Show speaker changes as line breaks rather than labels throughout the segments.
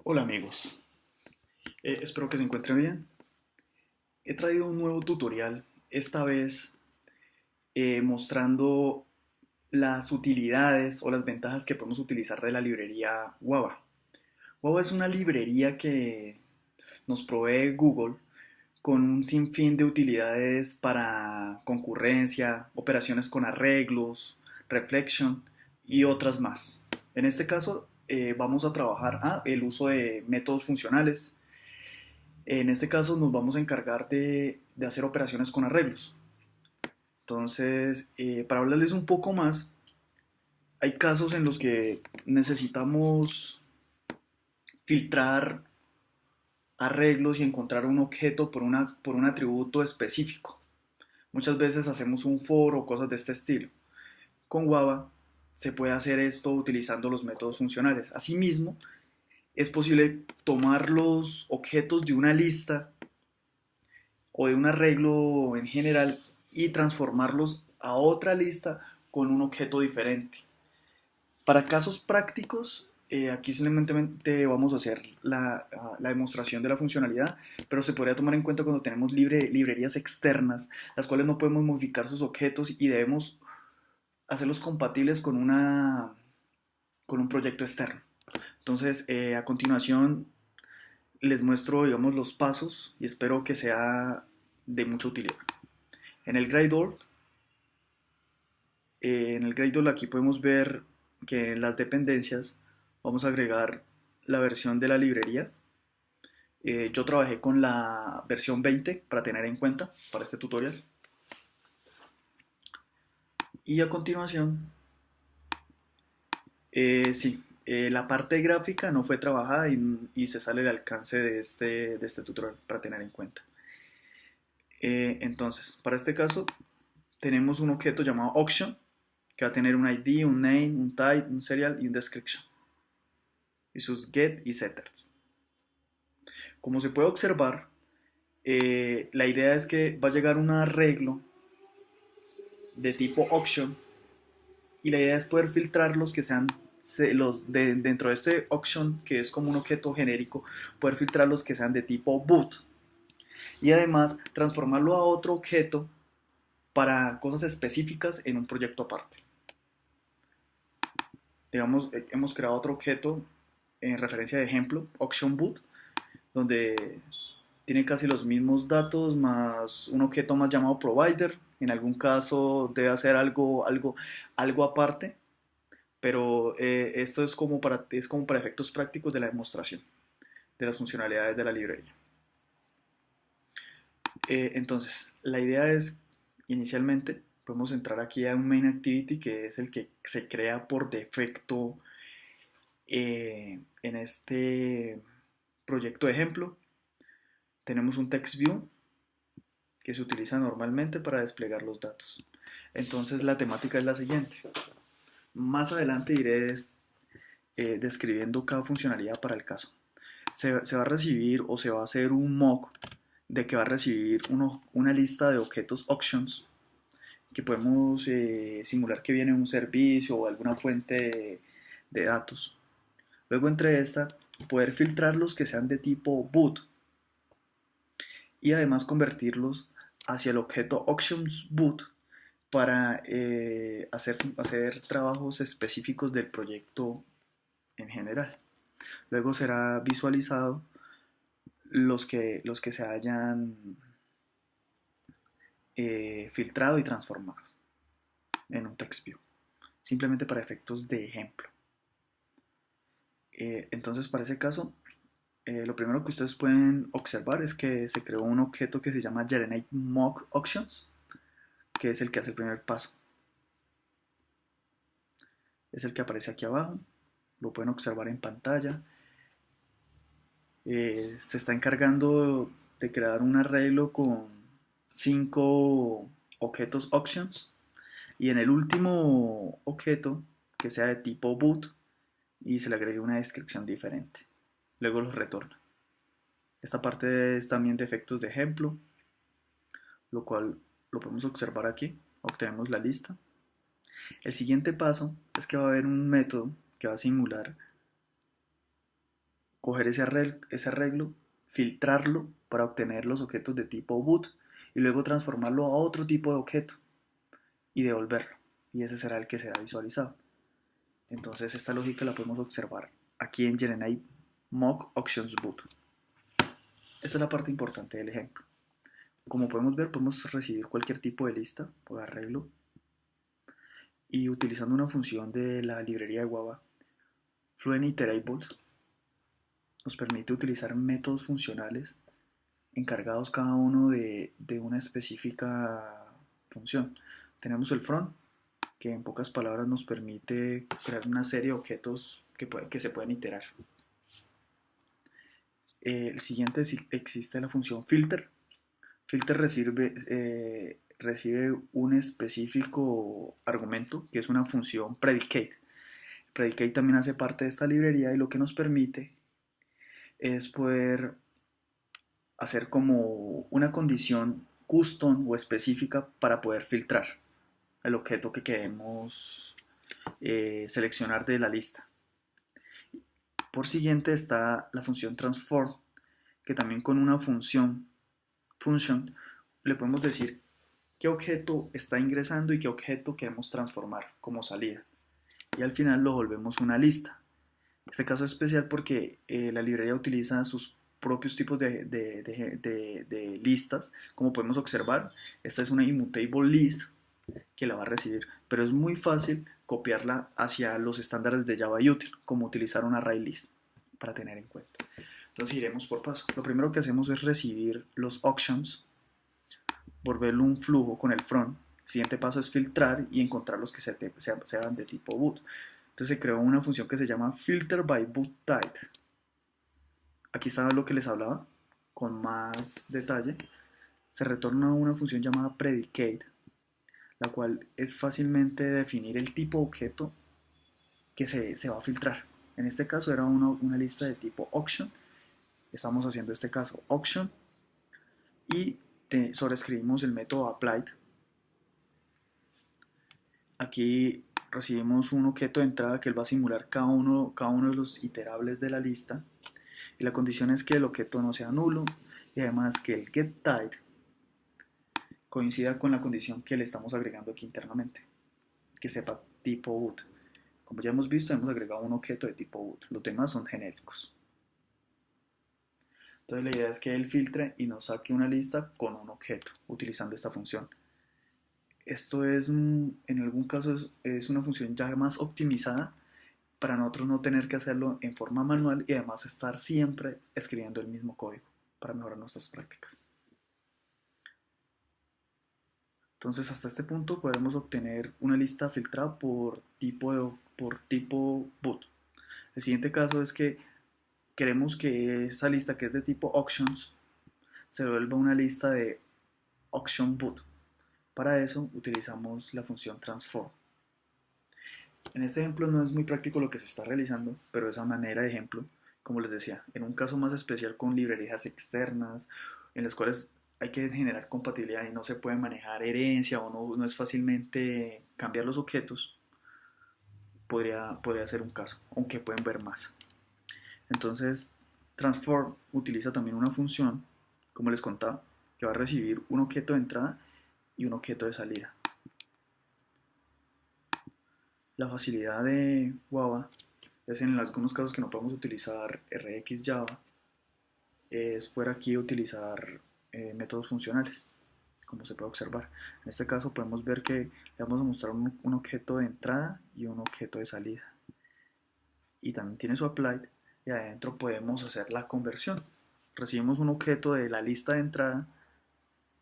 Hola amigos, espero que se encuentren bien. He traído un nuevo tutorial, esta vez mostrando las utilidades o las ventajas que podemos utilizar de la librería Guava. Guava es una librería que nos provee Google con un sinfín de utilidades para concurrencia, operaciones con arreglos, reflection y otras más. En este caso vamos a trabajar el uso de métodos funcionales. En este caso nos vamos a encargar de hacer operaciones con arreglos. Entonces, para hablarles un poco más, hay casos en los que necesitamos filtrar arreglos y encontrar un objeto por un atributo específico. Muchas veces hacemos un for o cosas de este estilo. Con Java se puede hacer esto utilizando los métodos funcionales. Asimismo, es posible tomar los objetos de una lista o de un arreglo en general y transformarlos a otra lista con un objeto diferente. Para casos prácticos, aquí simplemente vamos a hacer la demostración de la funcionalidad, pero se podría tomar en cuenta cuando tenemos librerías externas, las cuales no podemos modificar sus objetos y debemos hacerlos compatibles con un proyecto externo. Entonces, a continuación les muestro, digamos, los pasos y espero que sea de mucha utilidad. En el Gradle, aquí podemos ver que en las dependencias vamos a agregar la versión de la librería. Yo trabajé con la versión 20 para tener en cuenta para este tutorial. Y a continuación, la parte gráfica no fue trabajada y se sale el alcance de este tutorial para tener en cuenta. Entonces, para este caso, tenemos un objeto llamado auction que va a tener un ID, un name, un type, un serial y un description. Y sus get y setters. Como se puede observar, la idea es que va a llegar un arreglo de tipo auction y la idea es poder filtrar los que sean dentro de este auction, que es como un objeto genérico, poder filtrar los que sean de tipo boot y además transformarlo a otro objeto para cosas específicas en un proyecto aparte. Digamos, hemos creado otro objeto en referencia de ejemplo, auction boot, donde tiene casi los mismos datos más un objeto más llamado provider. En algún caso debe hacer algo aparte, pero esto es como para efectos prácticos de la demostración de las funcionalidades de la librería. Entonces, la idea es, inicialmente, podemos entrar aquí a un main activity que es el que se crea por defecto en este proyecto de ejemplo. Tenemos un text view que se utiliza normalmente para desplegar los datos. Entonces la temática es la siguiente. Más adelante iré describiendo cada funcionalidad para el caso. Se va a recibir o se va a hacer un mock de que va a recibir una lista de objetos auctions que podemos simular que viene un servicio o alguna fuente de datos. Luego entre esta poder filtrar los que sean de tipo boot y además convertirlos hacia el objeto auctions boot para hacer trabajos específicos del proyecto en general. Luego será visualizado los que se hayan filtrado y transformado en un text view, simplemente para efectos de ejemplo. Entonces, para ese caso, lo primero que ustedes pueden observar es que se creó un objeto que se llama Generate Mock Auctions, que es el que hace el primer paso. Es el que aparece aquí abajo, lo pueden observar en pantalla. Se está encargando de crear un arreglo con 5 objetos auctions y en el último objeto que sea de tipo boot y se le agregue una descripción diferente. Luego los retorna. Esta parte es también de efectos de ejemplo, lo cual lo podemos observar aquí. Obtenemos la lista. El siguiente paso es que va a haber un método que va a simular coger ese arreglo, filtrarlo para obtener los objetos de tipo boot y luego transformarlo a otro tipo de objeto y devolverlo. Y ese será el que será visualizado. Entonces esta lógica la podemos observar aquí en Generate Mock Auctions Boot. Esta es la parte importante del ejemplo. Como podemos ver, podemos recibir cualquier tipo de lista o de arreglo y utilizando una función de la librería de Guava, Fluent Iterables, nos permite utilizar métodos funcionales encargados cada uno de una específica función. Tenemos el front, que en pocas palabras nos permite crear una serie de objetos que se pueden iterar. El siguiente existe la función filter. Filter recibe un específico argumento que es una función predicate. Predicate también hace parte de esta librería y lo que nos permite es poder hacer como una condición custom o específica para poder filtrar el objeto que queremos seleccionar de la lista. Por siguiente está la función transform, que también con una function le podemos decir qué objeto está ingresando y qué objeto queremos transformar como salida. Y al final lo volvemos una lista. Este caso es especial porque la librería utiliza sus propios tipos de listas. Como podemos observar, esta es una immutable list que la va a recibir, pero es muy fácil copiarla hacia los estándares de Java Util, como utilizar un array list para tener en cuenta. Entonces iremos por paso. Lo primero que hacemos es recibir los auctions, volverlo un flujo con el front. El siguiente paso es filtrar y encontrar los que sean de tipo boot. Entonces se creó una función que se llama filter by boot type. Aquí está lo que les hablaba con más detalle. Se retorna una función llamada predicate, la cual es fácilmente definir el tipo de objeto que se va a filtrar. En este caso era una lista de tipo auction. Estamos haciendo este caso auction y sobreescribimos el método applied. Aquí recibimos un objeto de entrada que él va a simular cada uno de los iterables de la lista. Y la condición es que el objeto no sea nulo y además que el getType coincida con la condición que le estamos agregando aquí internamente, que sepa tipo boot. Como ya hemos visto, hemos agregado un objeto de tipo boot. Los demás son genéricos. Entonces la idea es que él filtre y nos saque una lista con un objeto utilizando esta función. Esto es, en algún caso, es una función ya más optimizada para nosotros no tener que hacerlo en forma manual y además estar siempre escribiendo el mismo código para mejorar nuestras prácticas. Entonces hasta este punto podemos obtener una lista filtrada por tipo boot. El siguiente caso es que queremos que esa lista que es de tipo auctions se vuelva una lista de auction boot. Para eso utilizamos la función transform. En este ejemplo no es muy práctico lo que se está realizando, pero esa manera de ejemplo, como les decía, en un caso más especial con librerías externas, en las cuales hay que generar compatibilidad y no se puede manejar herencia o no es fácilmente cambiar los objetos, podría ser un caso, aunque pueden ver más. Entonces, transform utiliza también una función, como les contaba, que va a recibir un objeto de entrada y un objeto de salida. La facilidad de Java es en algunos casos que no podemos utilizar RxJava, es por aquí utilizar métodos funcionales, como se puede observar. En este caso podemos ver que le vamos a mostrar un objeto de entrada y un objeto de salida. Y también tiene su applied y adentro podemos hacer la conversión. Recibimos un objeto de la lista de entrada,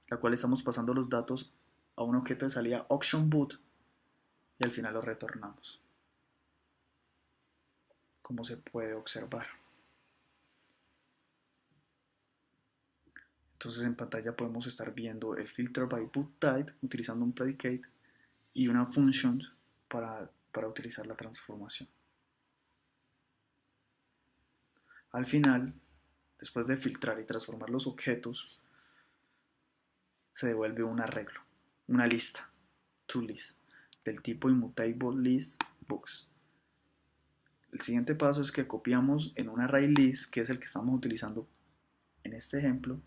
la cual estamos pasando los datos a un objeto de salida auction boot y al final lo retornamos, como se puede observar. Entonces en pantalla podemos estar viendo el filter by boot type utilizando un predicate y una function para utilizar la transformación. Al final, después de filtrar y transformar los objetos, se devuelve un arreglo, una lista, toList, del tipo immutable list books. el siguiente paso es que copiamos en un array list, que es el que estamos utilizando en este ejemplo,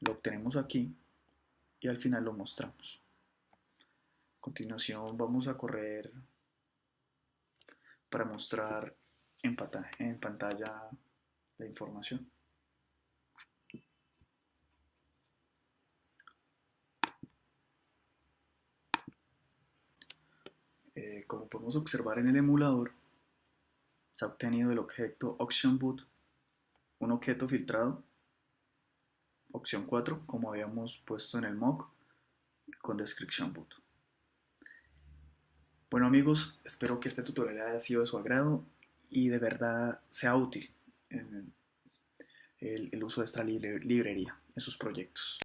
lo obtenemos aquí y al final lo mostramos. A continuación vamos a correr para mostrar en pantalla la información. Como podemos observar en el emulador, se ha obtenido el objeto OctionBoot, un objeto filtrado, opción 4, como habíamos puesto en el mock, con description boot. Bueno amigos, espero que este tutorial haya sido de su agrado y de verdad sea útil en el uso de esta librería en sus proyectos.